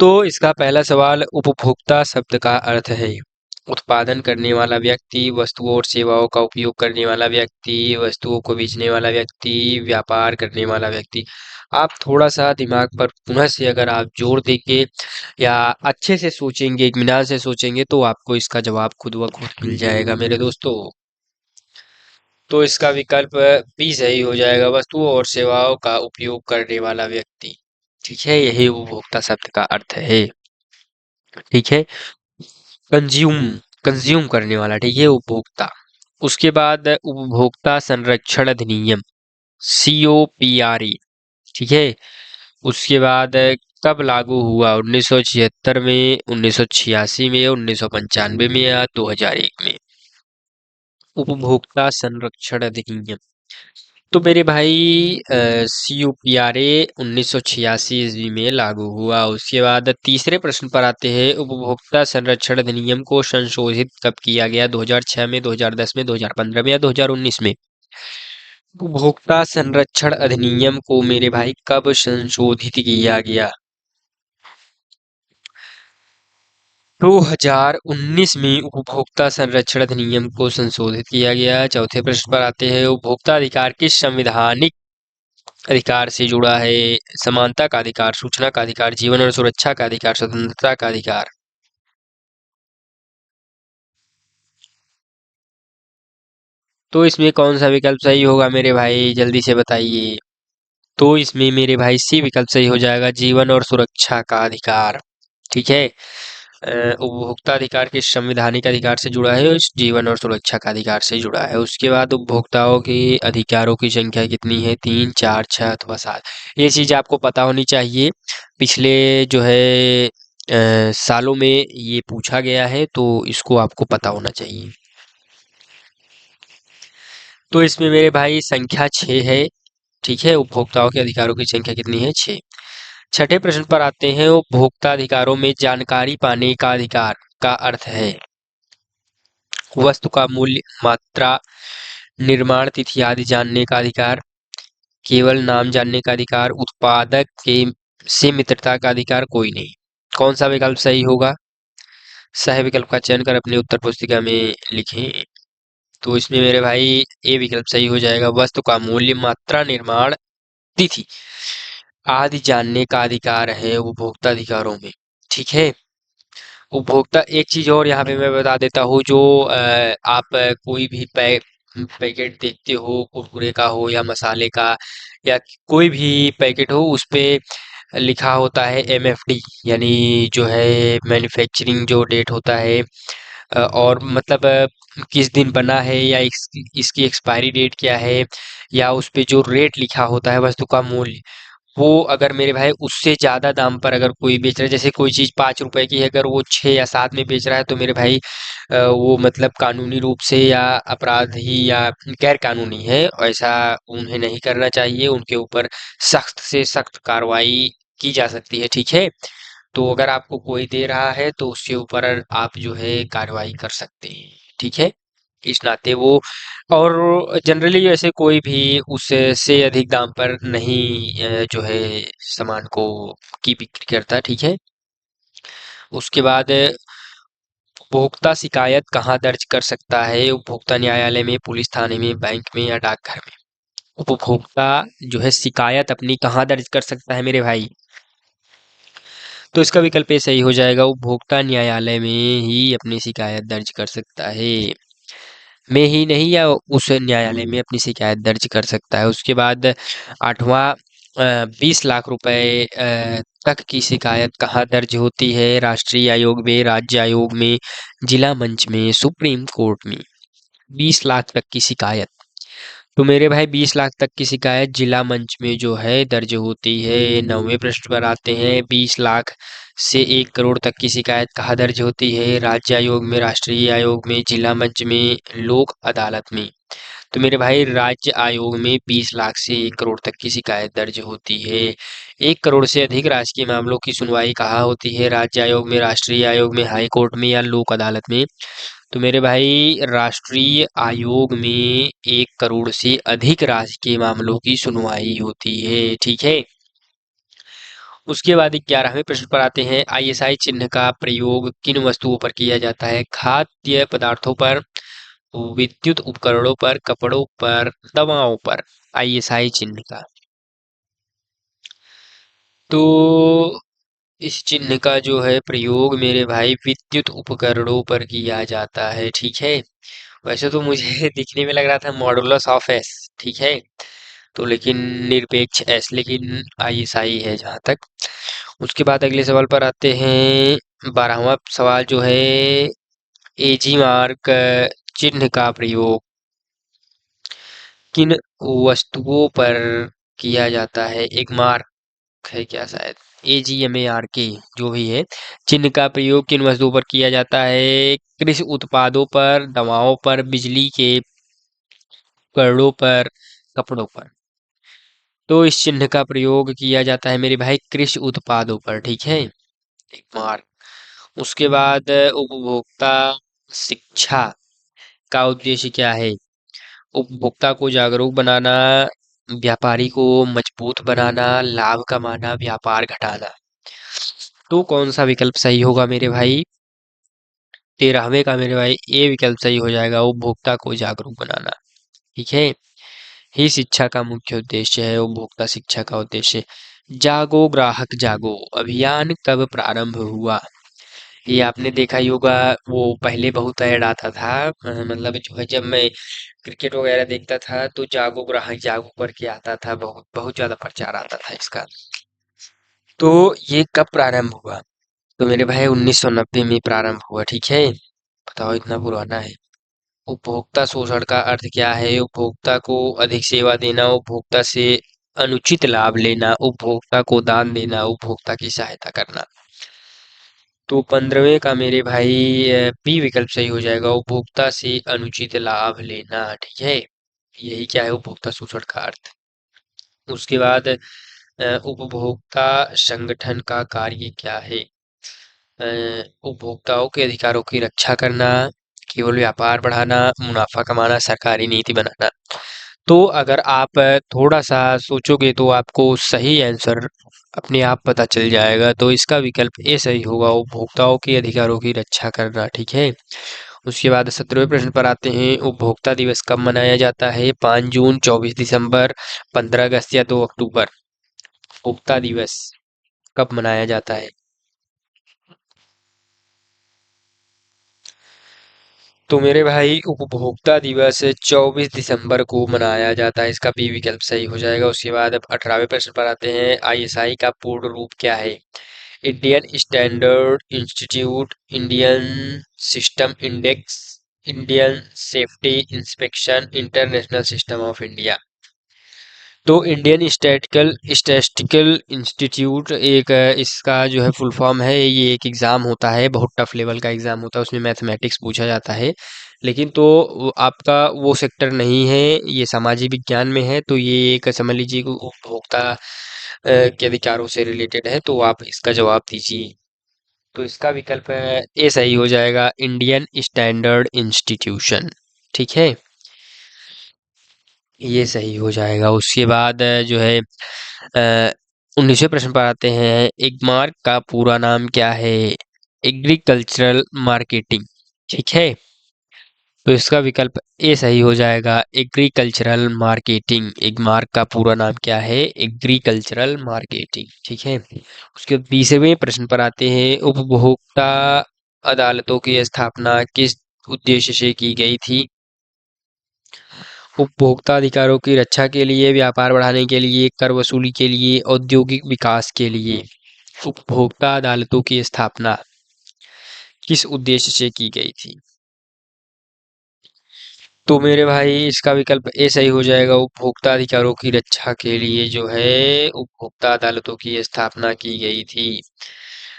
तो इसका पहला सवाल, उपभोक्ता शब्द का अर्थ है उत्पादन करने वाला व्यक्ति, वस्तुओं और सेवाओं का उपयोग करने वाला व्यक्ति, वस्तुओं को बेचने वाला व्यक्ति, व्यापार करने वाला व्यक्ति। आप थोड़ा सा दिमाग पर पुनः से अगर आप जोर देंगे या अच्छे से सोचेंगे, इत्मीनान से सोचेंगे, तो आपको इसका जवाब खुद ब खुद मिल जाएगा मेरे दोस्तों। तो इसका विकल्प बी सही हो जाएगा, वस्तुओं और सेवाओं का उपयोग करने वाला व्यक्ति। ठीक है, यही उपभोक्ता शब्द का अर्थ है। ठीक है, कंज्यूम, कंज्यूम करने वाला, ठीक है, उपभोक्ता। उसके बाद उपभोक्ता संरक्षण अधिनियम, COPRA, ठीक है। उसके बाद कब लागू हुआ, 1976 में, 1986 में, 1995 में या 2001 में। उपभोक्ता संरक्षण अधिनियम, तो मेरे भाई COPRA 1986 ईस्वी में लागू हुआ। उसके बाद तीसरे प्रश्न पर आते हैं, उपभोक्ता संरक्षण अधिनियम को संशोधित कब किया गया, 2006 में, 2010 में, 2015 में या 2019 में। उपभोक्ता संरक्षण अधिनियम को मेरे भाई कब संशोधित किया गया, 2019 में उपभोक्ता संरक्षण अधिनियम को संशोधित किया गया। चौथे प्रश्न पर आते हैं, उपभोक्ता अधिकार किस संवैधानिक अधिकार से जुड़ा है, समानता का अधिकार, सूचना का अधिकार, जीवन और सुरक्षा का अधिकार, स्वतंत्रता का अधिकार। तो इसमें कौन सा विकल्प सही होगा मेरे भाई, जल्दी से बताइए। तो इसमें मेरे भाई सी विकल्प सही हो जाएगा, जीवन और सुरक्षा का अधिकार। ठीक है, उपभोक्ता अधिकार के संवैधानिक अधिकार से जुड़ा है, इस जीवन और सुरक्षा का अधिकार से जुड़ा है। उसके बाद उपभोक्ताओं के अधिकारों की संख्या कितनी है, 3, 4, 6 अथवा 7। ये चीज आपको पता होनी चाहिए, पिछले जो है सालों में ये पूछा गया है, तो इसको आपको पता होना चाहिए। तो इसमें मेरे भाई संख्या 6 है। ठीक है, उपभोक्ताओं के अधिकारों की संख्या कितनी है, 6। छठे प्रश्न पर आते हैं, उपभोक्ता अधिकारों में जानकारी पाने का अधिकार का अर्थ है वस्तु का मूल्य, मात्रा, निर्माण तिथि आदि जानने का अधिकार, केवल नाम जानने का अधिकार, उत्पादक के से मित्रता का अधिकार, कोई नहीं। कौन सा विकल्प सही होगा, सही विकल्प का चयन कर अपनी उत्तर पुस्तिका में लिखें। तो इसमें मेरे भाई ए विकल्प सही हो जाएगा, वस्तु का मूल्य, मात्रा, निर्माण तिथि आदि जानने का अधिकार है उपभोक्ता अधिकारों में। ठीक है, उपभोक्ता, एक चीज और यहाँ पे मैं बता देता हूँ, जो आप कोई भी पैकेट देखते हो, कुरकुरे का हो या मसाले का या कोई भी पैकेट हो, उस पे लिखा होता है MFD, यानी जो है मैन्युफैक्चरिंग जो डेट होता है, और मतलब किस दिन बना है या इसकी एक्सपायरी डेट क्या है, या उस पे जो रेट लिखा होता है वस्तु का मूल्य, वो अगर मेरे भाई उससे ज़्यादा दाम पर अगर कोई बेच रहा है, जैसे कोई चीज़ 5 रुपए की है, अगर वो 6 या 7 में बेच रहा है, तो मेरे भाई वो मतलब कानूनी रूप से या अपराधी या गैर कानूनी है। ऐसा उन्हें नहीं करना चाहिए, उनके ऊपर सख्त से सख्त कार्रवाई की जा सकती है। ठीक है, तो अगर आपको कोई दे रहा है तो उसके ऊपर आप जो है कार्रवाई कर सकते हैं। ठीक है, इस नाते वो, और जनरली ऐसे कोई भी उससे अधिक दाम पर नहीं जो है सामान को की बिक्री करता। ठीक है, उसके बाद उपभोक्ता शिकायत कहाँ दर्ज कर सकता है, उपभोक्ता न्यायालय में, पुलिस थाने में, बैंक में या डाकघर में। उपभोक्ता जो है शिकायत अपनी कहाँ दर्ज कर सकता है मेरे भाई, तो इसका विकल्प ए सही हो जाएगा, उपभोक्ता न्यायालय में ही अपनी शिकायत दर्ज कर सकता है। में ही नहीं, या उस न्यायालय में अपनी शिकायत दर्ज कर सकता है। उसके बाद आठवां, 20 लाख रुपए तक की शिकायत कहाँ दर्ज होती है, राष्ट्रीय आयोग में, राज्य आयोग में, जिला मंच में, सुप्रीम कोर्ट में। 20 लाख तक की शिकायत, तो मेरे भाई 20 लाख तक की शिकायत जिला मंच में जो है दर्ज होती है। 9वें प्रश्न पर आते हैं, 20 लाख से 1 करोड़ तक की शिकायत कहाँ दर्ज होती है, राज्य आयोग में, राष्ट्रीय आयोग में, जिला मंच में, लोक अदालत में। तो मेरे भाई राज्य आयोग में 20 लाख से 1 करोड़ तक की शिकायत दर्ज होती है। 1 करोड़ से अधिक राशि के मामलों की सुनवाई कहाँ होती है, राज्य आयोग में, राष्ट्रीय आयोग में, हाई कोर्ट में या लोक अदालत में। तो मेरे भाई राष्ट्रीय आयोग में 1 करोड़ से अधिक राशि के मामलों की सुनवाई होती है। ठीक है, उसके बाद 11वें प्रश्न पर आते हैं, आईएसआई चिन्ह का प्रयोग किन वस्तुओं पर किया जाता है? खाद्य पदार्थों पर, विद्युत उपकरणों पर, कपड़ों पर, दवाओं पर। आईएसआई चिन्ह का, तो इस चिन्ह का जो है प्रयोग मेरे भाई विद्युत उपकरणों पर किया जाता है। ठीक है, वैसे तो मुझे दिखने में लग रहा था मॉडुलस ऑफ एस, ठीक है, तो लेकिन निरपेक्ष एस, लेकिन आईएसआई है जहाँ तक। उसके बाद अगले सवाल पर आते हैं, 12वां सवाल जो है, एजी मार्क चिन्ह का प्रयोग किन वस्तुओं पर किया जाता है? एक मार्क है क्या शायद, AGMARK, जो भी है, चिन्ह का प्रयोग किन वस्तुओं पर किया जाता है? कृषि उत्पादों पर, दवाओं पर, बिजली के उपकरणों पर, कपड़ों पर। तो इस चिन्ह का प्रयोग किया जाता है मेरे भाई कृषि उत्पादों पर। ठीक है, एक मार्क। उसके बाद उपभोक्ता शिक्षा का उद्देश्य क्या है? उपभोक्ता को जागरूक बनाना, व्यापारी को मजबूत बनाना, लाभ कमाना, व्यापार घटाना। तो कौन सा विकल्प सही होगा मेरे भाई? 13वें का मेरे भाई ए विकल्प सही हो जाएगा, उपभोक्ता को जागरूक बनाना। ठीक है, ही शिक्षा का मुख्य उद्देश्य है, उपभोक्ता शिक्षा का उद्देश्य। जागो ग्राहक जागो अभियान कब प्रारंभ हुआ? ये आपने देखा ही होगा, वो पहले बहुत ऐड आता था, मतलब जो है जब मैं क्रिकेट वगैरह देखता था तो जागो ग्राहक जागो करके आता था, बहुत बहुत ज्यादा प्रचार आता था इसका। तो ये कब प्रारंभ हुआ? तो मेरे भाई 1990 में प्रारंभ हुआ। ठीक है, बताओ, इतना पुराना है। उपभोक्ता शोषण का अर्थ क्या है? उपभोक्ता को अधिक सेवा देना, उपभोक्ता से अनुचित लाभ लेना, उपभोक्ता को दान देना, उपभोक्ता की सहायता करना। तो 15वें का मेरे भाई बी विकल्प सही हो जाएगा, उपभोक्ता से अनुचित लाभ लेना। ठीक है, यही क्या है उपभोक्ता शोषण का अर्थ। उसके बाद उपभोक्ता संगठन का कार्य क्या है? उपभोक्ताओं के अधिकारों की रक्षा करना, केवल व्यापार बढ़ाना, मुनाफा कमाना, सरकारी नीति बनाना। तो अगर आप थोड़ा सा सोचोगे तो आपको सही आंसर अपने आप पता चल जाएगा। तो इसका विकल्प ए सही होगा, उपभोक्ताओं के अधिकारों की रक्षा करना। ठीक है, उसके बाद 17वें प्रश्न पर आते हैं, उपभोक्ता दिवस कब मनाया जाता है? 5 जून, 24 दिसंबर, 15 अगस्त या 2 अक्टूबर। उपभोक्ता दिवस कब मनाया जाता है? तो मेरे भाई उपभोक्ता दिवस 24 दिसंबर को मनाया जाता है, इसका बी विकल्प सही हो जाएगा। उसके बाद अब 18वें प्रश्न पर आते हैं, आईएसआई का पूर्ण रूप क्या है? Indian standard institute, Indian system index, Indian safety inspection, international system of India. तो इंडियन स्टैटिस्टिकल इंस्टीट्यूट एक इसका जो है फुल फॉर्म है। ये एक एग्ज़ाम होता है, बहुत टफ लेवल का एग्ज़ाम होता है, उसमें मैथमेटिक्स पूछा जाता है। लेकिन तो आपका वो सेक्टर नहीं है, ये सामाजिक विज्ञान में है। तो ये एक समझ लीजिए कि उपभोक्ता के अधिकारों से रिलेटेड है, तो आप इसका जवाब दीजिए। तो इसका विकल्प ए सही हो जाएगा, इंडियन स्टैंडर्ड इंस्टीट्यूशन। ठीक है, ये सही हो जाएगा। उसके बाद जो है 19वें प्रश्न पर आते हैं, एग्मार्क का पूरा नाम क्या है? Agricultural marketing. ठीक है, तो इसका विकल्प ए सही हो जाएगा, एग्रीकल्चरल मार्केटिंग। एग्मार्क का पूरा नाम क्या है? Agricultural marketing. ठीक है, उसके 20वें प्रश्न पर आते हैं, उपभोक्ता अदालतों की स्थापना किस उद्देश्य से की गई थी? उपभोक्ता अधिकारों की रक्षा के लिए, व्यापार बढ़ाने के लिए, कर वसूली के लिए, औद्योगिक विकास के लिए। उपभोक्ता अदालतों की स्थापना किस उद्देश्य से की गई थी? तो मेरे भाई इसका विकल्प ए सही हो जाएगा, उपभोक्ता अधिकारों की रक्षा के लिए जो है उपभोक्ता अदालतों की स्थापना की गई थी।